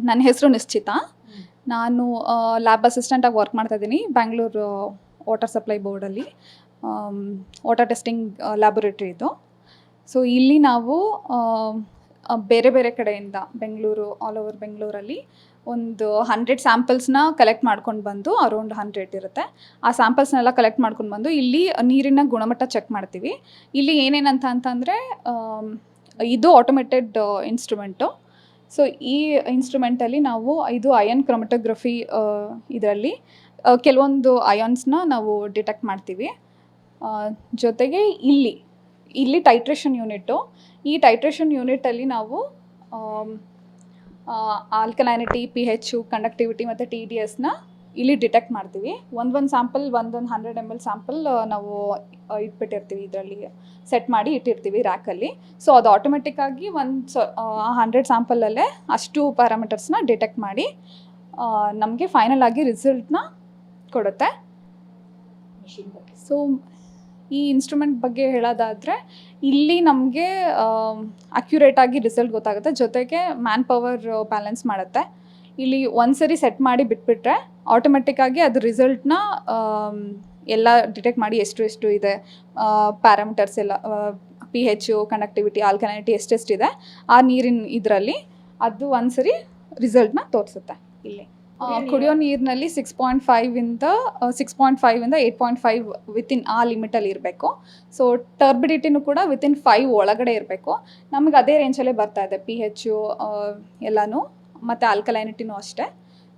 ನನ್ನ ಹೆಸರು ನಿಶ್ಚಿತಾ. ನಾನು ಲ್ಯಾಬ್ ಅಸಿಸ್ಟೆಂಟಾಗಿ ವರ್ಕ್ ಮಾಡ್ತಾಯಿದ್ದೀನಿ ಬ್ಯಾಂಗ್ಳೂರು ವಾಟರ್ ಸಪ್ಲೈ ಬೋರ್ಡಲ್ಲಿ. ವಾಟರ್ ಟೆಸ್ಟಿಂಗ್ ಲ್ಯಾಬೊರೇಟ್ರಿ ಇದು. ಸೊ ಇಲ್ಲಿ ನಾವು ಬೇರೆ ಬೇರೆ ಕಡೆಯಿಂದ ಬೆಂಗಳೂರು ಆಲ್ ಓವರ್ ಬೆಂಗಳೂರಲ್ಲಿ ಒಂದು 100 ಸ್ಯಾಂಪಲ್ಸ್ನ ಕಲೆಕ್ಟ್ ಮಾಡ್ಕೊಂಡು ಬಂದು, ಅರೌಂಡ್ 100 ಇರುತ್ತೆ. ಆ ಸ್ಯಾಂಪಲ್ಸ್ನೆಲ್ಲ ಕಲೆಕ್ಟ್ ಮಾಡ್ಕೊಂಡು ಬಂದು ಇಲ್ಲಿ ನೀರಿನ ಗುಣಮಟ್ಟ ಚೆಕ್ ಮಾಡ್ತೀವಿ. ಇಲ್ಲಿ ಏನೇನಂತ ಅಂತಂದರೆ, ಇದು ಆಟೋಮೇಟೆಡ್ ಇನ್ಸ್ಟ್ರೂಮೆಂಟು. ಸೊ ಈ ಇನ್ಸ್ಟ್ರೂಮೆಂಟಲ್ಲಿ ನಾವು ಇದು ಅಯಾನ್ ಕ್ರೊಮಟೋಗ್ರಫಿ, ಇದರಲ್ಲಿ ಕೆಲವೊಂದು ಅಯಾನ್ಸ್ನ ನಾವು ಡಿಟೆಕ್ಟ್ ಮಾಡ್ತೀವಿ. ಜೊತೆಗೆ ಇಲ್ಲಿ ಟೈಟ್ರೇಷನ್ ಯೂನಿಟ್ಟು. ಈ ಟೈಟ್ರೇಷನ್ ಯೂನಿಟಲ್ಲಿ ನಾವು ಆಲ್ಕಲೈನಿಟಿ, pH, ಕಂಡಕ್ಟಿವಿಟಿ ಮತ್ತು TDSನ ಇಲ್ಲಿ ಡಿಟೆಕ್ಟ್ ಮಾಡ್ತೀವಿ. ಒಂದೊಂದು ಸ್ಯಾಂಪಲ್, ಒಂದೊಂದು 100 ml ಸ್ಯಾಂಪಲ್ ನಾವು ಇಟ್ಬಿಟ್ಟಿರ್ತೀವಿ, ಇದರಲ್ಲಿ ಸೆಟ್ ಮಾಡಿ ಇಟ್ಟಿರ್ತೀವಿ ರ್ಯಾಕಲ್ಲಿ. ಸೊ ಅದು ಆಟೋಮೆಟಿಕ್ಕಾಗಿ 100 ಸ್ಯಾಂಪಲಲ್ಲೇ ಅಷ್ಟು ಪ್ಯಾರಾಮೀಟರ್ಸ್ನ ಡಿಟೆಕ್ಟ್ ಮಾಡಿ ನಮಗೆ ಫೈನಲ್ ಆಗಿ ರಿಸಲ್ಟ್ನ ಕೊಡುತ್ತೆ. ಸೊ ಈ ಇನ್ಸ್ಟ್ರೂಮೆಂಟ್ ಬಗ್ಗೆ ಹೇಳೋದಾದರೆ, ಇಲ್ಲಿ ನಮಗೆ ಅಕ್ಯುರೇಟಾಗಿ ರಿಸಲ್ಟ್ ಗೊತ್ತಾಗುತ್ತೆ. ಜೊತೆಗೆ ಮ್ಯಾನ್ ಪವರ್ ಬ್ಯಾಲೆನ್ಸ್ ಮಾಡುತ್ತೆ. ಇಲ್ಲಿ ಒಂದ್ಸರಿ ಸೆಟ್ ಮಾಡಿ ಬಿಟ್ಬಿಟ್ರೆ ಆಟೋಮೆಟಿಕ್ಕಾಗಿ ಅದು ರಿಸಲ್ಟ್ನ ಎಲ್ಲ ಡಿಟೆಕ್ಟ್ ಮಾಡಿ ಎಷ್ಟು ಇದೆ ಪ್ಯಾರಾಮೀಟರ್ಸ್ ಎಲ್ಲ, pH, ಕಂಡಕ್ಟಿವಿಟಿ, ಆಲ್ಕಲೈನಿಟಿ ಎಷ್ಟೆಷ್ಟಿದೆ ಆ ನೀರಿನ ಇದರಲ್ಲಿ ಅದು ಒಂದ್ಸರಿ ರಿಸಲ್ಟ್ನ ತೋರಿಸುತ್ತೆ. ಇಲ್ಲಿ ಕುಡಿಯೋ ನೀರಿನಲ್ಲಿ 6.5 ಇಂದ 8.5 ವಿತಿನ್ ಆ ಲಿಮಿಟಲ್ಲಿ ಇರಬೇಕು. ಸೊ ಟರ್ಬಿಡಿಟಿನೂ ಕೂಡ ವಿತಿನ್ 5 ಒಳಗಡೆ ಇರಬೇಕು. ನಮಗೆ ಅದೇ ರೇಂಜಲ್ಲೇ ಬರ್ತಾ ಇದೆ pH ಎಲ್ಲನೂ, ಮತ್ತು ಆಲ್ಕಲೈನಿಟಿನೂ ಅಷ್ಟೇ.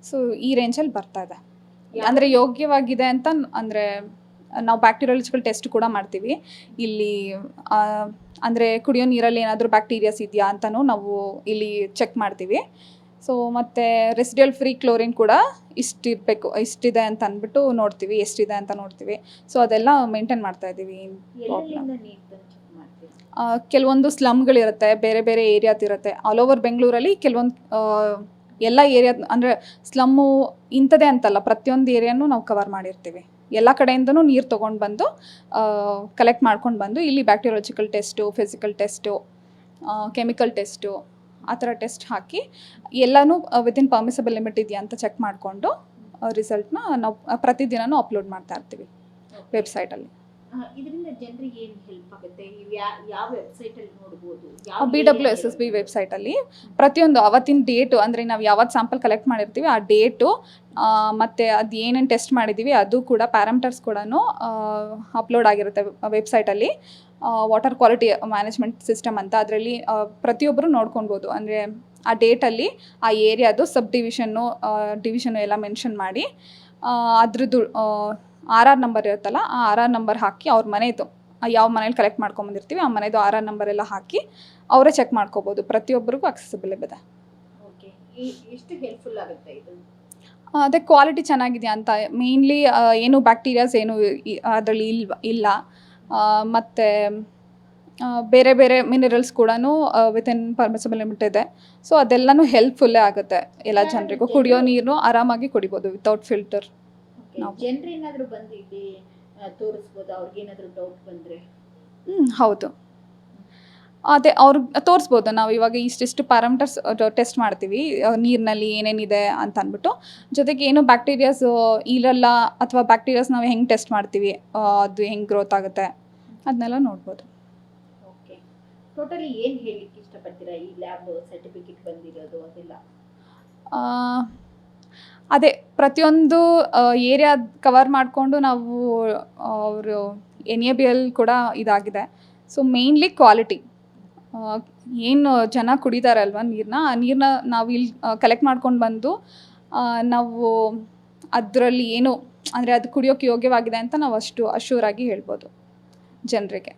ಸೊ ಈ ರೇಂಜಲ್ಲಿ ಬರ್ತಾ ಇದೆ. ಅಂದರೆ ಯೋಗ್ಯವಾಗಿದೆ ಅಂತ, ಅಂದರೆ ನಾವು ಬ್ಯಾಕ್ಟೀರಿಯಾಲಜಿಕಲ್ ಟೆಸ್ಟ್ ಕೂಡ ಮಾಡ್ತೀವಿ ಇಲ್ಲಿ. ಅಂದರೆ ಕುಡಿಯೋ ನೀರಲ್ಲಿ ಏನಾದರೂ ಬ್ಯಾಕ್ಟೀರಿಯಾಸ್ ಇದೆಯಾ ಅಂತಲೂ ನಾವು ಇಲ್ಲಿ ಚೆಕ್ ಮಾಡ್ತೀವಿ. ಸೊ ಮತ್ತು ರೆಸಿಡಿಯಲ್ ಫ್ರೀ ಕ್ಲೋರಿನ್ ಕೂಡ ಇಷ್ಟಿದೆ ಅಂತ ಅಂದ್ಬಿಟ್ಟು ನೋಡ್ತೀವಿ, ಎಷ್ಟಿದೆ ಅಂತ ನೋಡ್ತೀವಿ. ಸೊ ಅದೆಲ್ಲ ಮೇಂಟೈನ್ ಮಾಡ್ತಾ ಇದ್ದೀವಿ. ಕೆಲವೊಂದು ಸ್ಲಮ್ಗಳಿರುತ್ತೆ, ಬೇರೆ ಬೇರೆ ಏರಿಯಾದಿರುತ್ತೆ. ಆಲ್ ಓವರ್ ಬೆಂಗಳೂರಲ್ಲಿ ಕೆಲವೊಂದು ಎಲ್ಲ ಏರಿಯಾ, ಅಂದರೆ ಸ್ಲಮ್ಮು ಇಂಥದ್ದೇ ಅಂತಲ್ಲ, ಪ್ರತಿಯೊಂದು ಏರಿಯಾನೂ ನಾವು ಕವರ್ ಮಾಡಿರ್ತೀವಿ. ಎಲ್ಲ ಕಡೆಯಿಂದನೂ ನೀರು ತೊಗೊಂಡು ಬಂದು ಕಲೆಕ್ಟ್ ಮಾಡ್ಕೊಂಡು ಬಂದು ಇಲ್ಲಿ bacteriological test, physical test, chemical test, ಆ ಥರ ಟೆಸ್ಟ್ ಹಾಕಿ ಎಲ್ಲನೂ ವಿತಿನ್ ಪರ್ಮಿಸಬಲ್ ಲಿಮಿಟ್ ಇದೆಯಾ ಅಂತ ಚೆಕ್ ಮಾಡಿಕೊಂಡು ರಿಸಲ್ಟ್ನ ನಾವು ಪ್ರತಿದಿನವೂ ಅಪ್ಲೋಡ್ ಮಾಡ್ತಾ ಇರ್ತೀವಿ ವೆಬ್ಸೈಟಲ್ಲಿ. ಇದರಿಂದ ಜನರಿಗೆ ಏನು ಹೆಲ್ಪ್ ಆಗುತ್ತೆ? ಯಾವ ವೆಬ್ಸೈಟಲ್ಲಿ ನೋಡ್ಬೋದು? BWSSB ವೆಬ್ಸೈಟಲ್ಲಿ ಪ್ರತಿಯೊಂದು ಅವತ್ತಿನ ಡೇಟು, ಅಂದರೆ ನಾವು ಯಾವತ್ತು ಸ್ಯಾಂಪಲ್ ಕಲೆಕ್ಟ್ ಮಾಡಿರ್ತೀವಿ ಆ ಡೇಟು, ಮತ್ತು ಅದು ಏನೇನು ಟೆಸ್ಟ್ ಮಾಡಿದ್ದೀವಿ ಅದು ಕೂಡ, ಪ್ಯಾರಾಮೀಟರ್ಸ್ ಕೂಡ ಅಪ್ಲೋಡ್ ಆಗಿರುತ್ತೆ ವೆಬ್ಸೈಟಲ್ಲಿ. ವಾಟರ್ ಕ್ವಾಲಿಟಿ ಮ್ಯಾನೇಜ್ಮೆಂಟ್ ಸಿಸ್ಟಮ್ ಅಂತ, ಅದರಲ್ಲಿ ಪ್ರತಿಯೊಬ್ಬರು ನೋಡ್ಕೊಳ್ಬೋದು. ಅಂದರೆ ಆ ಡೇಟಲ್ಲಿ ಆ ಏರಿಯಾದು ಡಿವಿಷನ್ನು ಎಲ್ಲ ಮೆನ್ಷನ್ ಮಾಡಿ ಅದ್ರದ್ದು RR ನಂಬರ್ ಇರುತ್ತಲ್ಲ, ಆ RR ನಂಬರ್ ಹಾಕಿ ಅವ್ರ ಮನೆಯದು, ಯಾವ ಮನೇಲಿ ಕಲೆಕ್ಟ್ ಮಾಡ್ಕೊಂಬಂದಿರ್ತೀವಿ ಆ ಮನೆಯದು RR ನಂಬರ್ ಎಲ್ಲ ಹಾಕಿ ಅವರೇ ಚೆಕ್ ಮಾಡ್ಕೋಬೋದು. ಪ್ರತಿಯೊಬ್ಬರಿಗೂ ಅಕ್ಸೆಸಿಬಲ್ ಇದೆ. ಎಷ್ಟು ಹೆಲ್ಪ್ಫುಲ್ ಆಗುತ್ತೆ ಇದು? ಅದೇ ಕ್ವಾಲಿಟಿ ಚೆನ್ನಾಗಿದೆಯಾ ಅಂತ, ಮೇಯ್ನ್ಲಿ ಏನು ಬ್ಯಾಕ್ಟೀರಿಯಾಸ್ ಏನು ಅದರಲ್ಲಿ ಇಲ್ಲ. ಮತ್ತು ಬೇರೆ ಬೇರೆ ಮಿನರಲ್ಸ್ ಕೂಡ ವಿತಿನ್ ಪರ್ಮಿಸಬಲ್ ಲಿಮಿಟ್ ಇದೆ. ಸೊ ಅದೆಲ್ಲನೂ ಹೆಲ್ಪ್ಫುಲ್ಲೇ ಆಗುತ್ತೆ ಎಲ್ಲ ಜನರಿಗೂ. ಕುಡಿಯೋ ನೀರು ಆರಾಮಾಗಿ ಕುಡಿಬೋದು ವಿತೌಟ್ ಫಿಲ್ಟರ್. ಜನರು ಏನಾದರೂ ಬಂದು ಇಲ್ಲಿ ತೋರಿಸ್ಬೋದು, ಅವ್ರಿಗೇನಾದರೂ ಡೌಟ್ ಬಂದರೆ? ಹೌದು, ಅದೇ ಅವ್ರಿಗೆ ತೋರಿಸ್ಬೋದು. ನಾವು ಇವಾಗ ಇಷ್ಟಿಷ್ಟು ಪ್ಯಾರಾಮೀಟರ್ಸ್ ಟೆಸ್ಟ್ ಮಾಡ್ತೀವಿ ನೀರಿನಲ್ಲಿ ಏನೇನಿದೆ ಅಂತ ಅಂದ್ಬಿಟ್ಟು. ಜೊತೆಗೆ ಏನು ಬ್ಯಾಕ್ಟೀರಿಯಾಸ್ ಇರಲ್ಲ, ಅಥವಾ ಬ್ಯಾಕ್ಟೀರಿಯಾಸ್ ನಾವು ಹೆಂಗೆ ಟೆಸ್ಟ್ ಮಾಡ್ತೀವಿ, ಅದು ಹೆಂಗೆ ಗ್ರೋತ್ ಆಗುತ್ತೆ ಅದನ್ನೆಲ್ಲ ನೋಡ್ಬೋದು. ಓಕೆ, ಟೋಟಲಿ ಏನು ಹೇಳಲಿಕ್ಕೆ ಇಷ್ಟಪಡ್ತೀರಾ ಈ ಲ್ಯಾಬ್ ಸರ್ಟಿಫಿಕೇಟ್ ಬಂದಿರೋದು ಅದೆಲ್ಲ? ಅದೇ ಪ್ರತಿಯೊಂದು ಏರಿಯಾ ಕವರ್ ಮಾಡಿಕೊಂಡು ನಾವು ಅವರು NABL ಕೂಡ ಇದಾಗಿದೆ. ಸೊ ಮೇಯ್ನ್ಲಿ ಕ್ವಾಲಿಟಿ, ಏನು ಜನ ಕುಡಿತಾರಲ್ವ ನೀರನ್ನ, ಆ ನೀರನ್ನ ನಾವು ಇಲ್ಲಿ ಕಲೆಕ್ಟ್ ಮಾಡ್ಕೊಂಡು ಬಂದು ನಾವು ಅದರಲ್ಲಿ ಏನು, ಅಂದರೆ ಅದು ಕುಡಿಯೋಕ್ಕೆ ಯೋಗ್ಯವಾಗಿದೆ ಅಂತ ನಾವು ಅಷ್ಟು ಅಶ್ಯೂರಾಗಿ ಹೇಳ್ಬೋದು ಜನರಿಗೆ.